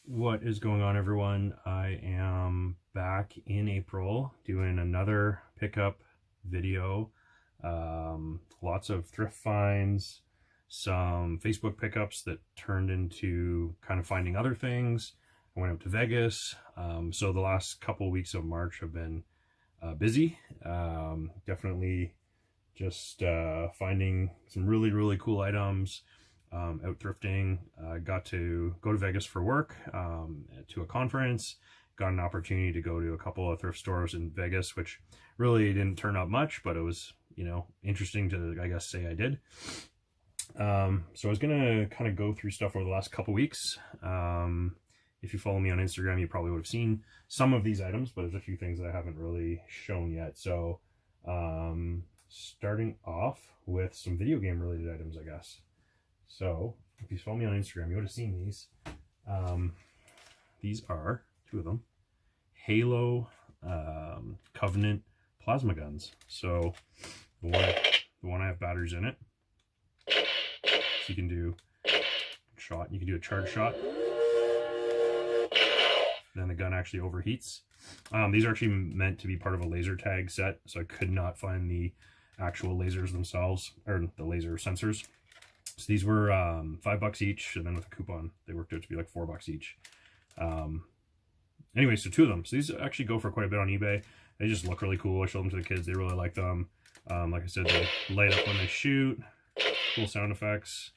What is going on, everyone? I am back in April doing another pickup video. Lots of thrift finds, some Facebook pickups that turned into kind of finding other things. I went up to Vegas. So the last couple weeks of March have been busy. Definitely just finding some really cool items. Out thrifting. Got to go to Vegas for work, to a conference, got an opportunity to go to a couple of thrift stores in Vegas, which really didn't turn up much, but it was, you know, interesting to, I guess, say I did. So I was going to kind of go through stuff over the last couple weeks. If you follow me on Instagram, you probably would have seen some of these items, but there's a few things that I haven't really shown yet. So, starting off with some video game related items, I guess. So, if you follow me on Instagram, you would have seen these. These are, two of them, Halo Covenant plasma guns. So, the one I have batteries in it. So you can do shot, you can do a charge shot. Then the gun actually overheats. These are actually meant to be part of a laser tag set, so I could not find the actual lasers themselves, or the laser sensors. So these were $5 each, and then with a coupon, they worked out to be like $4 each. Anyway, so two of them. So these actually go for quite a bit on eBay. They just look really cool. I showed them to the kids. They really like them. Like I said, they light up when they shoot. Cool sound effects.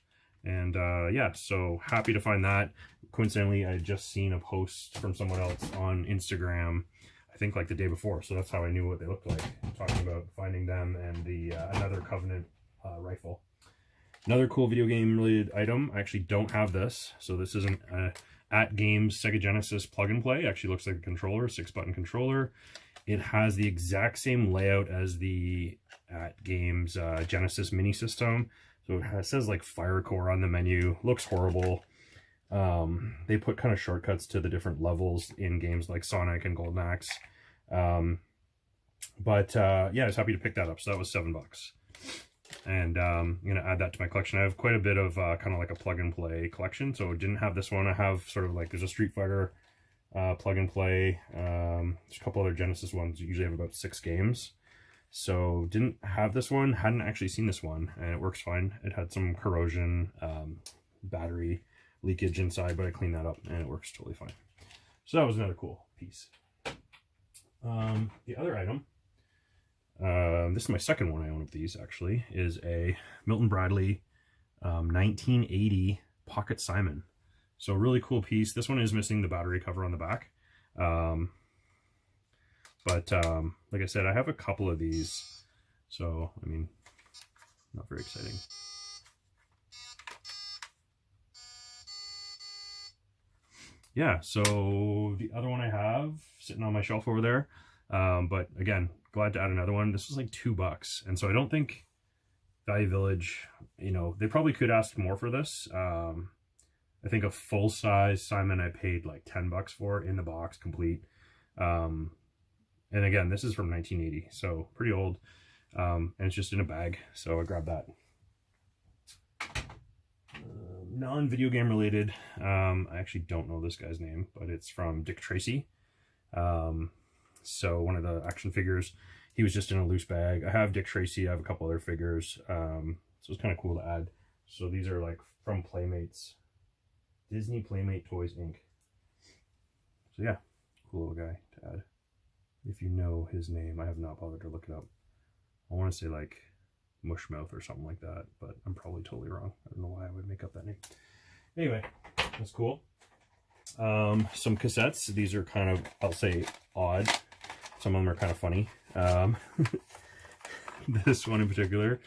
And yeah, so happy to find that. Coincidentally, I had just seen a post from someone else on Instagram, I think like the day before. So that's how I knew what they looked like. Talking about finding them and the another Covenant rifle. Another cool video game related item. I actually don't have this. So this isn't At Games Sega Genesis plug and play. It actually looks like a controller, 6-button controller. It has the exact same layout as the At Games Genesis mini system. So it says like Fire Core on the menu. Looks horrible. They put kind of shortcuts to the different levels in games like Sonic and Golden Axe. Yeah, I was happy to pick that up. So that was $7. And I'm going to add that to my collection. I have quite a bit of kind of like a plug and play collection. So I didn't have this one. I have sort of like, there's a Street Fighter plug and play. There's a couple other Genesis ones. You usually have about 6 games. So didn't have this one. Hadn't actually seen this one. And it works fine. It had some corrosion, battery leakage inside, but I cleaned that up and it works totally fine. So that was another cool piece. The other item, this is my second one I own of these actually, is a Milton Bradley 1980 Pocket Simon. So really cool piece. This one is missing the battery cover on the back. Like I said, I have a couple of these. So, I mean, not very exciting. Yeah, so the other one I have sitting on my shelf over there. But again, glad to add another one. This was like $2. And so I don't think Value Village, you know, they probably could ask more for this. I think a full size Simon I paid like $10 for in the box, complete. And again, this is from 1980, so pretty old. And it's just in a bag, so I grabbed that. Non-video game related, I actually don't know this guy's name, but it's from Dick Tracy. So one of the action figures, he was just in a loose bag. I have Dick Tracy, I have a couple other figures, so it's kind of cool to add. So these are like from Playmates, Disney Playmate Toys Inc. So yeah, cool little guy to add. If you know his name, I have not bothered to look it up. I want to say like Mushmouth or something like that, but I'm probably totally wrong. I don't know why I would make up that name. Anyway, that's cool. Some cassettes. These are kind of, I'll say, odd. Some of them are kind of funny. This one in particular,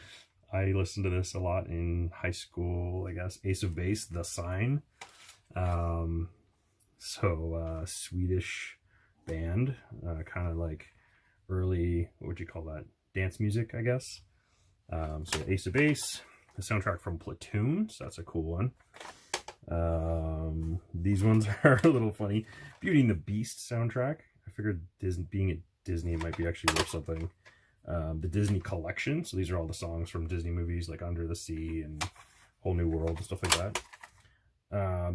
I listened to this a lot in high school, I guess. Ace of Base, The Sign. Swedish band, kind of like early, what would you call that? Dance music, I guess. So Ace of Base, the soundtrack from Platoon, so that's a cool one. These ones are a little funny. Beauty and the Beast soundtrack. I figured Disney, being at Disney, it might be actually worth something. The Disney Collection, so these are all the songs from Disney movies like Under the Sea and Whole New World and stuff like that.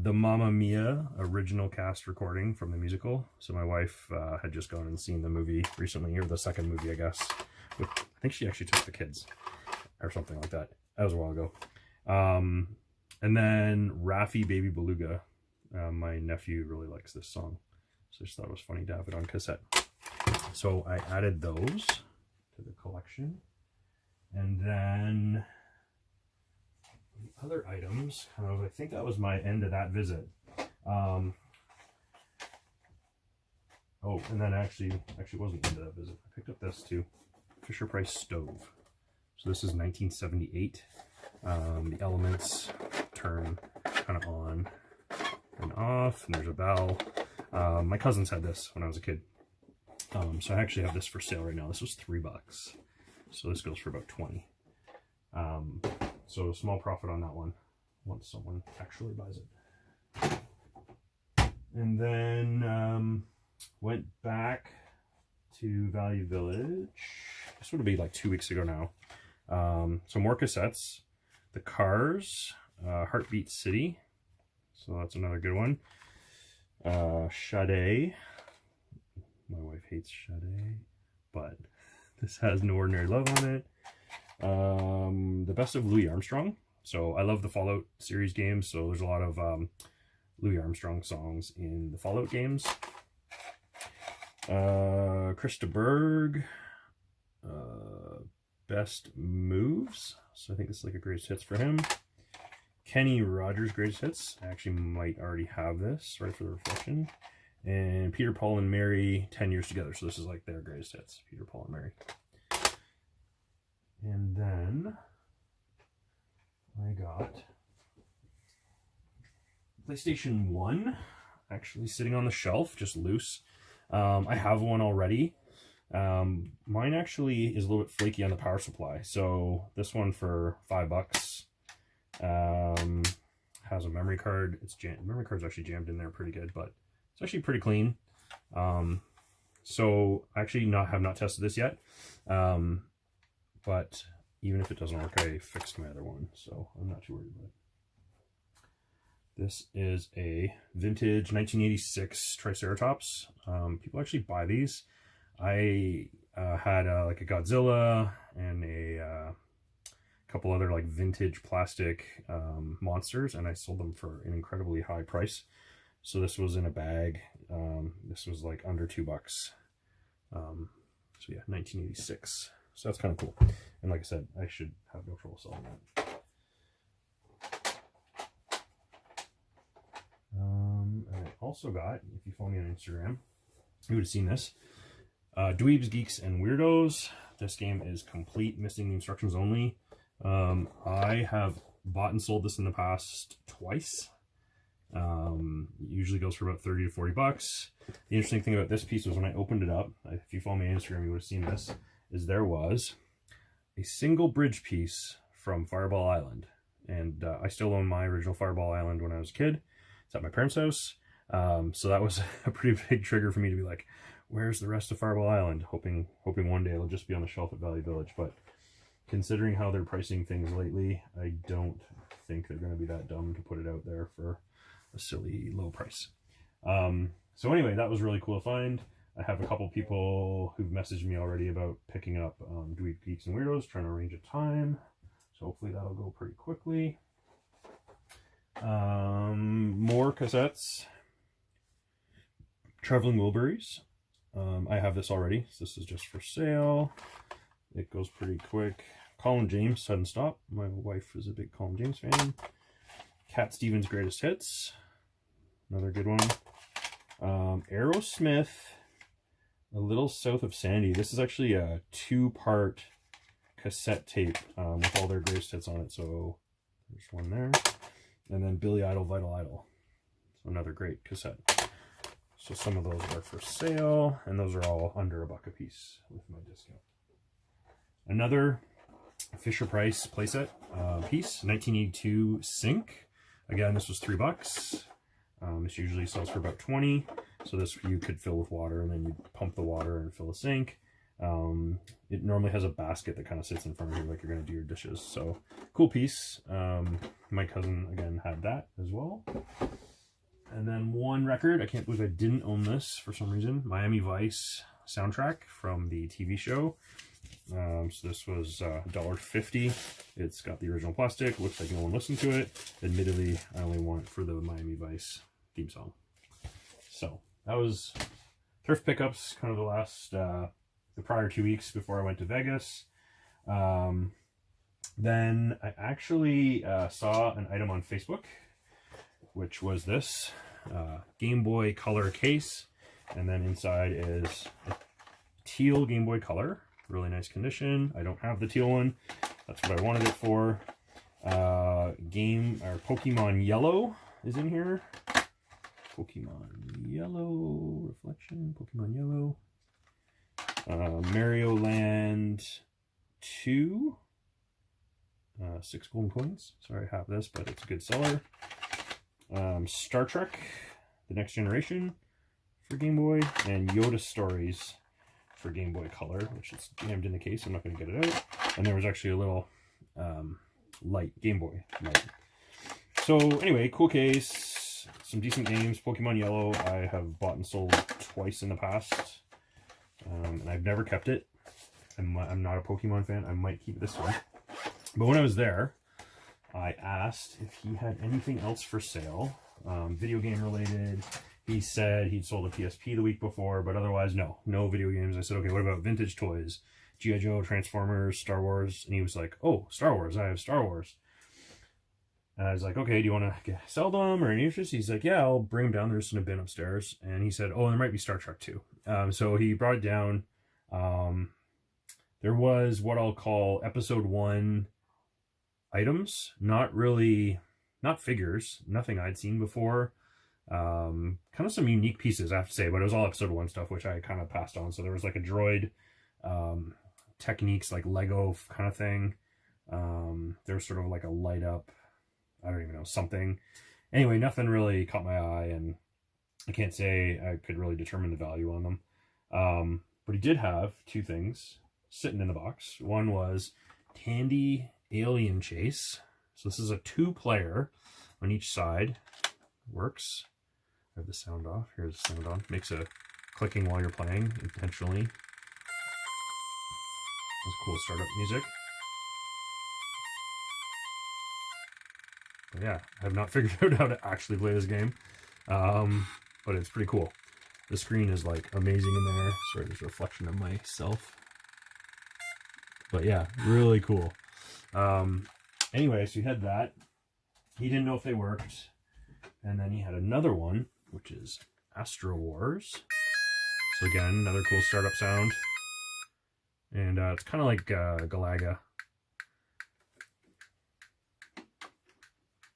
the Mamma Mia original cast recording from the musical. So my wife had just gone and seen the movie recently, or the second movie, I guess. I think she actually took the kids or something like that. That was a while ago. And then Raffi Baby Beluga. My nephew really likes this song, so I just thought it was funny to have it on cassette. So I added those to the collection. And then the other items, I think that was my end of that visit. Oh, and then actually wasn't the end of that visit. I picked up this too, Fisher Price stove. So this is 1978. The elements turn kind of on and off, and there's a bell. My cousins had this when I was a kid. So I actually have this for sale right now. This was $3. So this goes for about 20. So a small profit on that one once someone actually buys it. And then went back to Value Village. This would be like 2 weeks ago now. So more cassettes. The Cars, Heartbeat City. So that's another good one. Sade. My wife hates Sade, but this has No Ordinary Love on it. The Best of Louis Armstrong. So I love the Fallout series games, so there's a lot of Louis Armstrong songs in the Fallout games. Krista Berg. Best Moves. So I think this is like a greatest hits for him. Kenny Rogers greatest hits. I actually might already have this, right, for the reflection. And Peter, Paul, and Mary, 10 Years Together. So this is like their greatest hits, Peter, Paul, and Mary. And then I got PlayStation 1, actually sitting on the shelf, just loose. I have one already. Mine actually is a little bit flaky on the power supply. So this one for $5 has a memory card. Memory card's actually jammed in there pretty good, but it's actually pretty clean. So I actually have not tested this yet. But even if it doesn't work, I fixed my other one, so I'm not too worried about it. This is a vintage 1986 Triceratops. People actually buy these. I had like a Godzilla and a couple other like vintage plastic monsters, and I sold them for an incredibly high price. So this was in a bag. This was like under $2. So yeah, 1986. So that's kind of cool. And like I said, I should have no trouble selling that. And I also got, if you follow me on Instagram, you would have seen this. Dweebs, Geeks, and Weirdos. This game is complete, missing the instructions only. I have bought and sold this in the past twice. It usually goes for about 30 to 40 bucks. The interesting thing about this piece was when I opened it up, if you follow me on Instagram, you would have seen this, is there was a single bridge piece from Fireball Island. And I still own my original Fireball Island when I was a kid. It's at my parents' house. So that was a pretty big trigger for me to be like, where's the rest of Fireball Island? Hoping one day it'll just be on the shelf at Value Village. But considering how they're pricing things lately, I don't think they're going to be that dumb to put it out there for a silly low price. So anyway, that was really cool to find. I have a couple people who've messaged me already about picking up Dweeb, Geeks, and Weirdos, trying to arrange a time. So hopefully that'll go pretty quickly. More cassettes. Traveling Wilburys. I have this already. So this is just for sale. It goes pretty quick. Colin James, Sudden Stop. My wife is a big Colin James fan. Cat Stevens' Greatest Hits. Another good one. Aerosmith, A Little South of Sandy. This is actually a 2-part cassette tape with all their greatest hits on it. So there's one there. And then Billy Idol, Vital Idol. So another great cassette. So some of those are for sale, and those are all under $1 a piece with my discount. Another Fisher Price playset piece, 1982 Sink. Again, this was $3. This usually sells for about 20. So this you could fill with water, and then you pump the water and fill a sink. It normally has a basket that kind of sits in front of you like you're going to do your dishes. So cool piece. My cousin, again, had that as well. And then one record, I can't believe I didn't own this for some reason, Miami Vice soundtrack from the TV show. So this was $1.50. It's got the original plastic. Looks like no one listened to it. Admittedly, I only want it for the Miami Vice theme song. So that was thrift pickups, kind of the prior 2 weeks before I went to Vegas. Then I actually saw an item on Facebook, which was this Game Boy Color case. And then inside is a teal Game Boy Color. Really nice condition. I don't have the teal one. That's what I wanted it for. Pokemon Yellow is in here. Pokemon Yellow reflection. Pokemon Yellow. Mario Land 2. 6 golden coins. Sorry I have this, but it's a good seller. Star Trek, The Next Generation for Game Boy, and Yoda Stories for Game Boy Color, which is jammed in the case. I'm not going to get it out. And there was actually a little light, Game Boy light. So anyway, cool case, some decent games. Pokemon Yellow I have bought and sold twice in the past, and I've never kept it. I'm not a Pokemon fan. I might keep this one. But when I was there, I asked if he had anything else for sale, video game related. He said he'd sold a PSP the week before, but otherwise, no video games. I said, okay, what about vintage toys? G.I. Joe, Transformers, Star Wars. And he was like, oh, Star Wars, I have Star Wars. And I was like, okay, do you want to sell them or any interest? He's like, yeah, I'll bring them down. They're just in a bin upstairs. And he said, oh, there might be Star Trek too. So he brought it down. There was what I'll call episode 1 items, not figures, nothing I'd seen before. Kind of some unique pieces, I have to say, but it was all episode 1 stuff, which I kind of passed on. So there was like a droid, techniques like Lego kind of thing. There was sort of like a light up, I don't even know, something. Anyway, nothing really caught my eye, and I can't say I could really determine the value on them. But he did have 2 things sitting in the box. One was Tandy Alien Chase. So this is a 2-player on each side. Works. I have the sound off. Here's the sound on. Makes a clicking while you're playing intentionally. That's cool startup music. But yeah, I have not figured out how to actually play this game. But it's pretty cool. The screen is like amazing in there. Sorry, there's a reflection of myself. But yeah, really cool. Anyway, so he had that. He didn't know if they worked. And then he had another one, which is Astro Wars. So again, another cool startup sound. And it's kind of like Galaga.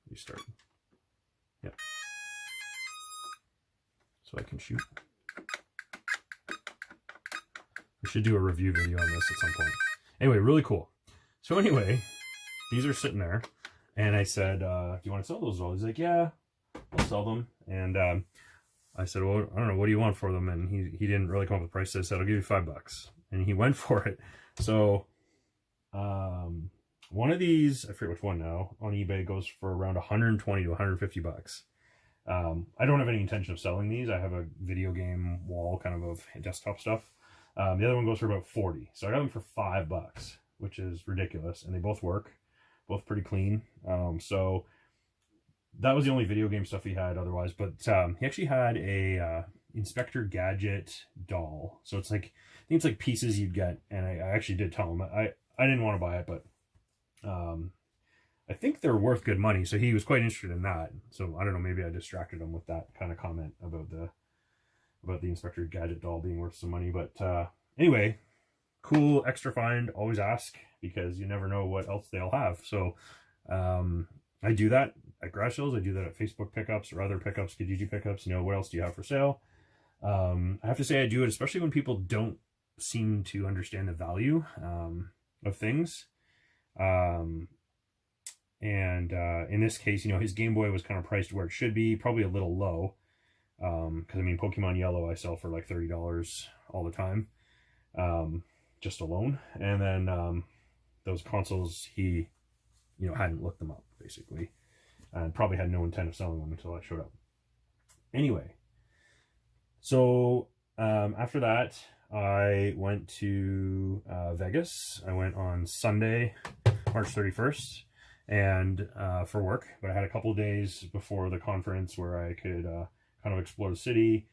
Restart. Yep. So I can shoot. We should do a review video on this at some point. Anyway, really cool. So anyway, these are sitting there. And I said, do you want to sell those all? He's like, yeah, I'll sell them. And I said, well, I don't know, what do you want for them? And he didn't really come up with a price. So I said, I'll give you $5. And he went for it. So one of these, I forget which one now, on eBay goes for around 120 to 150 bucks. I don't have any intention of selling these. I have a video game wall kind of desktop stuff. The other one goes for about 40. So I got them for $5, which is ridiculous. And they both work, both pretty clean. So that was the only video game stuff he had otherwise. But he actually had a Inspector Gadget doll. So it's like, I think it's like pieces you'd get. And I actually did tell him, I didn't want to buy it, but I think they're worth good money. So he was quite interested in that. So I don't know, maybe I distracted him with that kind of comment about the Inspector Gadget doll being worth some money. But anyway, cool extra find. Always ask, because you never know what else they'll have. So I do that at garage sales. I do that at Facebook pickups or other pickups, Kijiji pickups. You know, what else do you have for sale? I have to say I do it, especially when people don't seem to understand the value of things. In this case, you know, his Game Boy was kind of priced where it should be, probably a little low. Because I mean, Pokemon Yellow I sell for like $30 all the time, just alone. And then those consoles, he, you know, hadn't looked them up basically, and probably had no intent of selling them until I showed up. Anyway, so after that, I went to Vegas. I went on Sunday, March 31st, and for work. But I had a couple of days before the conference where I could kind of explore the city.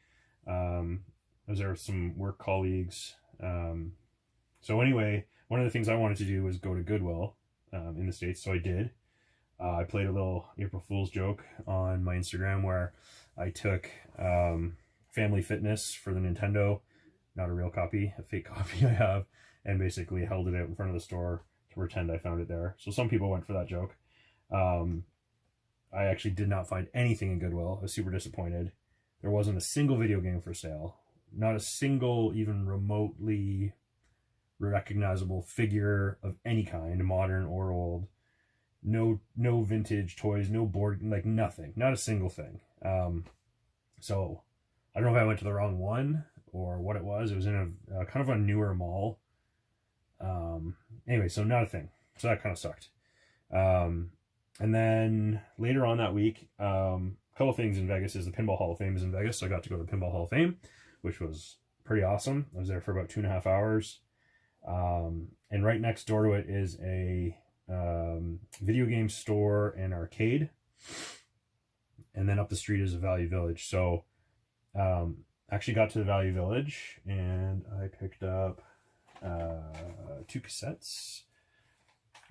I was there with some work colleagues. So anyway, one of the things I wanted to do was go to Goodwill in the States, so I did. I played a little April Fool's joke on my Instagram where I took Family Fitness for the Nintendo, not a real copy, a fake copy I have, and basically held it out in front of the store to pretend I found it there. So some people went for that joke. I actually did not find anything in Goodwill. I was super disappointed. There wasn't a single video game for sale. Not a single, even remotely recognizable figure of any kind, modern or old. No vintage toys, no board, like nothing. Not a single thing. So I don't know if I went to the wrong one or what it was. It was in a kind of a newer mall. Anyway, so not a thing. So that kind of sucked. And then later on that week, a couple of things in Vegas is the Pinball Hall of Fame is in Vegas. So I got to go to the Pinball Hall of Fame, which was pretty awesome. I was there for about 2.5 hours. And right next door to it is a video game store and arcade. And then up the street is a Value Village. So actually got to the Value Village and I picked up 2 cassettes.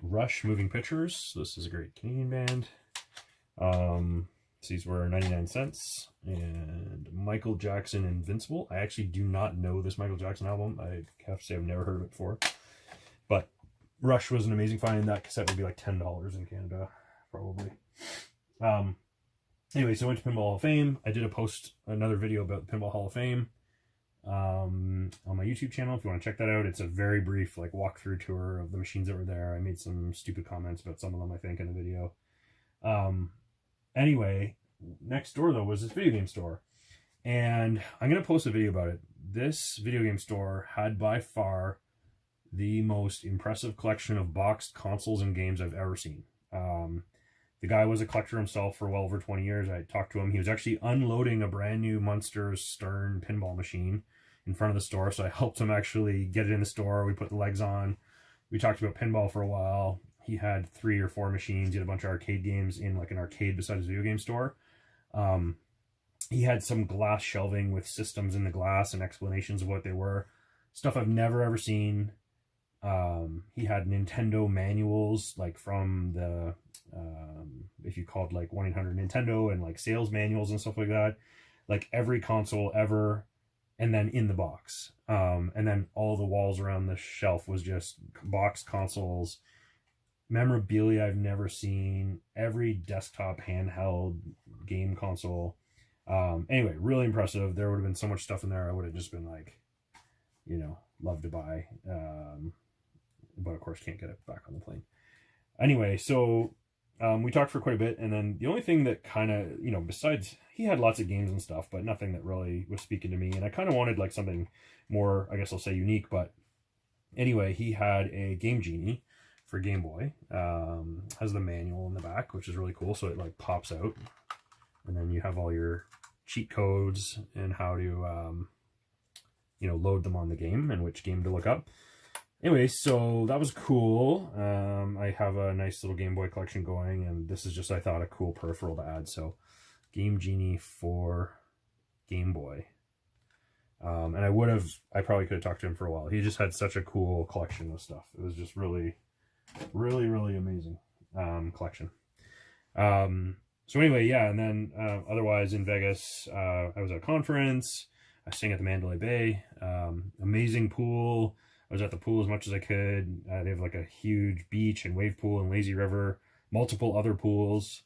Rush Moving Pictures. So this is a great Canadian band. These were 99 cents. And Michael Jackson Invincible. I actually do not know this Michael Jackson album. I have to say I've never heard of it before. But Rush was an amazing find. That cassette would be like $10 in Canada, probably. Anyway, so I went to Pinball Hall of Fame. I did another video about the Pinball Hall of Fame on my YouTube channel if you want to check that out. It's a very brief like walkthrough tour of the machines that were there. I made some stupid comments about some of them, I think, in the video. Anyway, next door though was this video game store, and I'm gonna post a video about it. This video game store had by far the most impressive collection of boxed consoles and games I've ever seen. The guy was a collector himself for well over 20 years. I talked to him. He was actually unloading a brand new Munster Stern pinball machine in front of the store, so I helped him actually get it in the store. We put the legs on. We talked about pinball for a while. He had 3 or 4 machines. He had a bunch of arcade games in like an arcade beside his video game store. He had some glass shelving with systems in the glass and explanations of what they were. Stuff I've never ever seen. He had Nintendo manuals, like from the, if you called like 1-800-Nintendo, and like sales manuals and stuff like that. Like every console ever, and then in the box. And then all the walls around the shelf was just boxed consoles. Memorabilia I've never seen. Every desktop handheld game console. Anyway, really impressive. There would have been so much stuff in there I would have just been like, you know, love to buy. But of course can't get it back on the plane. Anyway, so we talked for quite a bit, and then the only thing that kind of, you know, besides, he had lots of games and stuff, but nothing that really was speaking to me, and I kind of wanted like something more, I guess I'll say unique, but anyway, he had a Game Genie for Game Boy. Has the manual in the back, which is really cool, so it like pops out, and then you have all your cheat codes and how to, you know, load them on the game and which game to look up. Anyway, so that was cool. I have a nice little Game Boy collection going, and this is just, I thought, a cool peripheral to add. So, Game Genie for Game Boy. And I probably could have talked to him for a while. He just had such a cool collection of stuff. It was just really, really, really amazing collection. So anyway, yeah, and then otherwise in Vegas, I was at a conference. I sang at the Mandalay Bay. Amazing pool. I was at the pool as much as I could. They have like a huge beach and wave pool and lazy river, multiple other pools.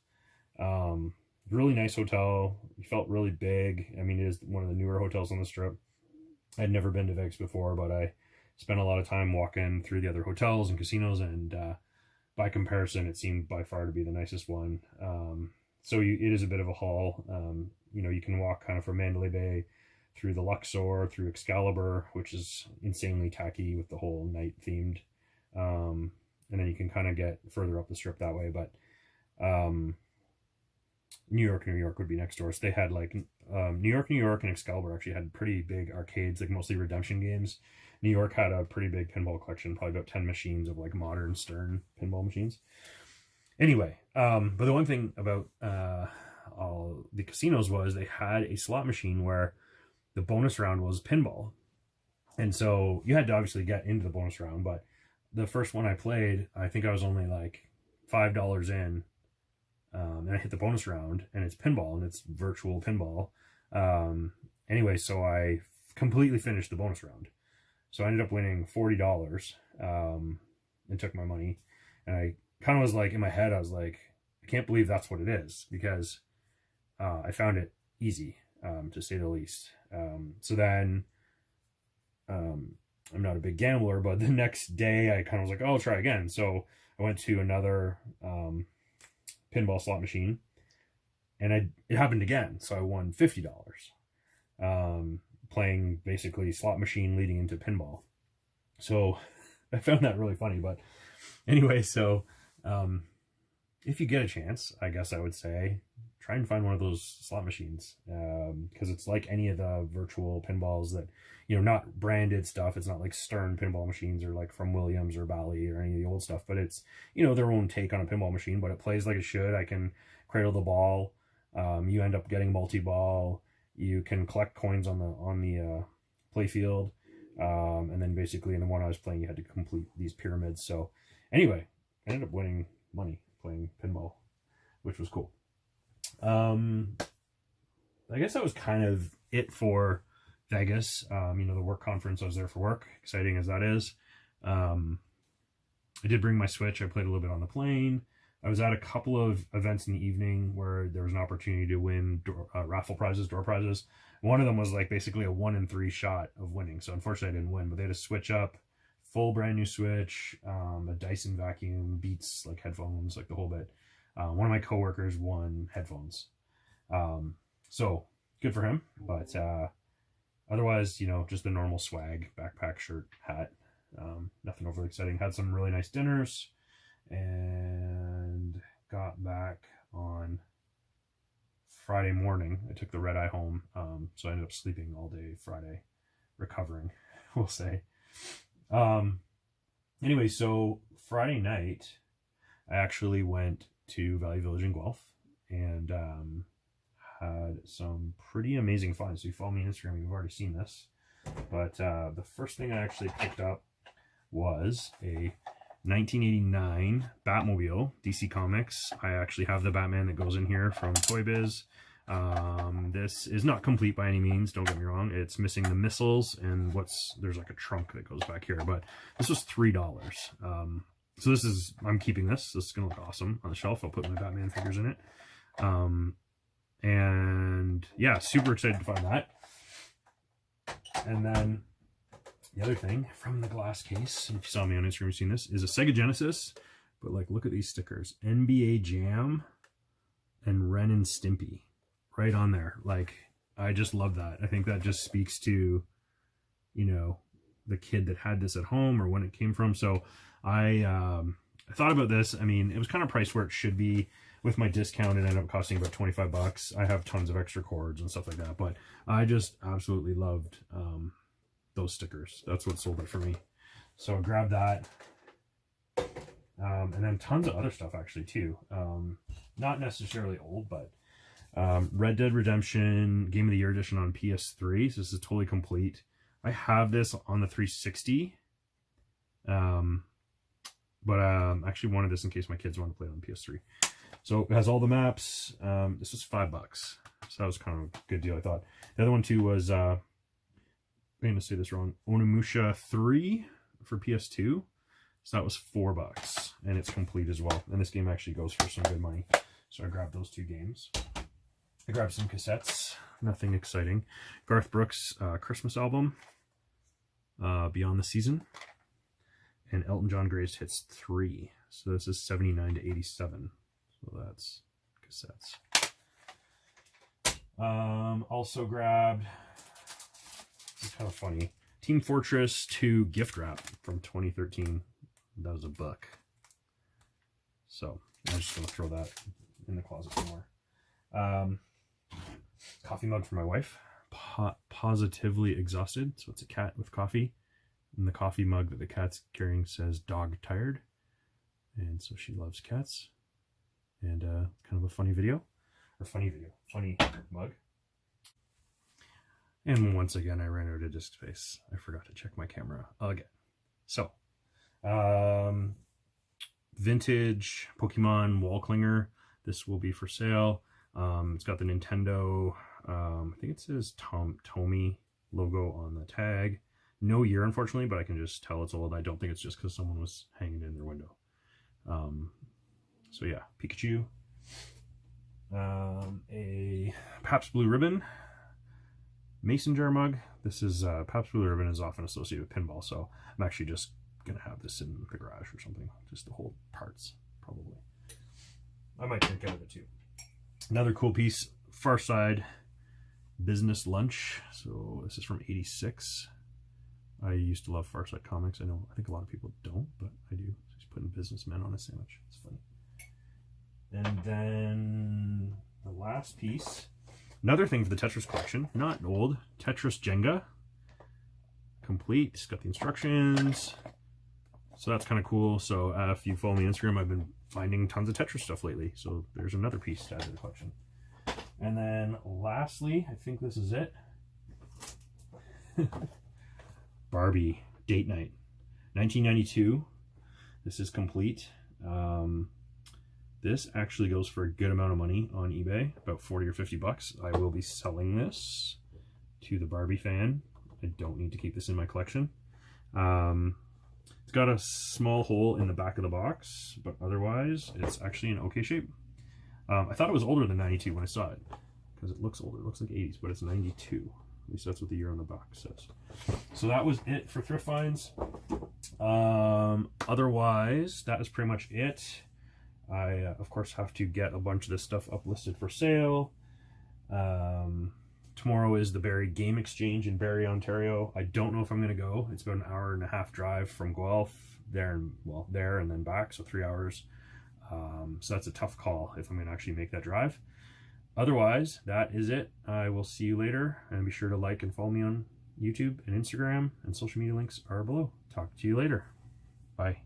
Really nice hotel. It felt really big. I mean, it is one of the newer hotels on the Strip. I'd never been to Vegas before, but I spent a lot of time walking through the other hotels and casinos, and by comparison, it seemed by far to be the nicest one. So it is a bit of a haul. You know, you can walk kind of from Mandalay Bay through the Luxor, through Excalibur, which is insanely tacky with the whole night themed. And then you can kind of get further up the Strip that way. But New York would be next door. So they had like New York, and Excalibur actually had pretty big arcades, like mostly redemption games. New York had a pretty big pinball collection, probably about 10 machines of like modern Stern pinball machines. Anyway, but the one thing about all the casinos was they had a slot machine where the bonus round was pinball. And so you had to obviously get into the bonus round, but the first one I played, I think I was only like $5 in, and I hit the bonus round, and it's pinball, and it's virtual pinball. Anyway, so I completely finished the bonus round. So I ended up winning $40, and took my money. And I kind of was like, in my head, I was like, I can't believe that's what it is, because I found it easy, to say the least. So then, I'm not a big gambler, but the next day I kind of was like, oh, I'll try again. So I went to another pinball slot machine, and it happened again. So I won $50, playing basically slot machine leading into pinball. So I found that really funny. But anyway, so if you get a chance, I guess I would say try and find one of those slot machines, because it's like any of the virtual pinballs that, you know, not branded stuff. It's not like Stern pinball machines or like from Williams or Bally or any of the old stuff, but it's, you know, their own take on a pinball machine, but it plays like it should. I can cradle the ball. You end up getting multi-ball. You can collect coins on the play field. And then basically in the one I was playing, you had to complete these pyramids. So anyway, I ended up winning money playing pinball, which was cool. I guess that was kind of it for Vegas. You know, the work conference, I was there for work, exciting as that is. I did bring my Switch. I played a little bit on the plane. I was at a couple of events in the evening where there was an opportunity to win raffle prizes, door prizes. One of them was like basically a 1 in 3 shot of winning. So unfortunately I didn't win, but they had a Switch up, full brand new Switch, a Dyson vacuum, Beats, like headphones, like the whole bit. One of my coworkers won headphones. So good for him. But otherwise, you know, just the normal swag, backpack, shirt, hat. Nothing overly exciting. Had some really nice dinners and got back on Friday morning. I took the red eye home. So I ended up sleeping all day Friday, recovering, we'll say. Anyway, so Friday night, I actually went to Valley Village in Guelph and had some pretty amazing finds. So you follow me on Instagram, you've already seen this. But the first thing I actually picked up was a 1989 Batmobile DC Comics. I actually have the Batman that goes in here from Toy Biz. This is not complete by any means, don't get me wrong. It's missing the missiles and there's like a trunk that goes back here, but this was $3. So I'm keeping this. This is gonna look awesome on the shelf. I'll put my Batman figures in it. And yeah, super excited to find that. And then the other thing from the glass case, if you saw me on Instagram, you've seen this, is a Sega Genesis. But like, look at these stickers. NBA Jam and Ren and Stimpy right on there. Like, I just love that. I think that just speaks to, you know, the kid that had this at home or when it came from. So I thought about this. I mean, it was kind of priced where it should be. With my discount, it ended up costing about $25. I have tons of extra cords and stuff like that, but I just absolutely loved those stickers. That's what sold it for me. So I grabbed that. And then tons of other stuff actually too. Not necessarily old, but Red Dead Redemption Game of the Year edition on PS3. So this is totally complete. I have this on the 360. But actually wanted this in case my kids want to play it on PS3. So it has all the maps. This was $5. So that was kind of a good deal, I thought. The other one too was, I'm going to say this wrong, Onimusha 3 for PS2. So that was $4. And it's complete as well. And this game actually goes for some good money. So I grabbed those 2 games. I grabbed some cassettes. Nothing exciting. Garth Brooks' Christmas album, Beyond the Season. And Elton John Greatest Hits 3. So this is 79 to 87. So that's cassettes. Also grabbed, this is kind of funny, Team Fortress 2 gift wrap from 2013. That was $1. So I'm just going to throw that in the closet somewhere. Coffee mug for my wife. Positively exhausted. So it's a cat with coffee. And the coffee mug that the cat's carrying says dog tired. And so she loves cats. And kind of a funny video. Or funny mug. And once again, I ran out of disk space. I forgot to check my camera again. So, vintage Pokemon wall clinger. This will be for sale. It's got the Nintendo, I think it says Tomy logo on the tag. No year, unfortunately, but I can just tell it's old. I don't think it's just because someone was hanging it in their window. So yeah, Pikachu. A Pabst Blue Ribbon mason jar mug. This is Pabst Blue Ribbon is often associated with pinball, so I'm actually just gonna have this in the garage or something, just to hold parts, probably. I might drink out of it too. Another cool piece, Far Side Business Lunch. So this is from '86. I used to love Far Side comics. I think a lot of people don't, but I do. He's putting businessmen on a sandwich. It's funny. And then the last piece, another thing for the Tetris collection, not old, Tetris Jenga. Complete. It's got the instructions. So that's kind of cool. So if you follow me on Instagram, I've been finding tons of Tetris stuff lately. So there's another piece to add to the collection. And then lastly, I think this is it. Barbie Date Night. 1992. This is complete. This actually goes for a good amount of money on eBay, about 40 or 50 bucks. I will be selling this to the Barbie fan. I don't need to keep this in my collection. It's got a small hole in the back of the box, but otherwise it's actually in okay shape. I thought it was older than 92 when I saw it, because it looks older. It looks like 80s, but it's 92. At least that's what the year on the box says. So that was it for thrift finds. Otherwise, that is pretty much it. I, of course, have to get a bunch of this stuff uplisted for sale. Tomorrow is the Barrie Game Exchange in Barrie, Ontario. I don't know if I'm going to go. It's about an hour and a half drive from Guelph, there and then back, so 3 hours. So that's a tough call if I'm going to actually make that drive. Otherwise, that is it. I will see you later, and be sure to like and follow me on YouTube and Instagram, and social media links are below. Talk to you later. Bye.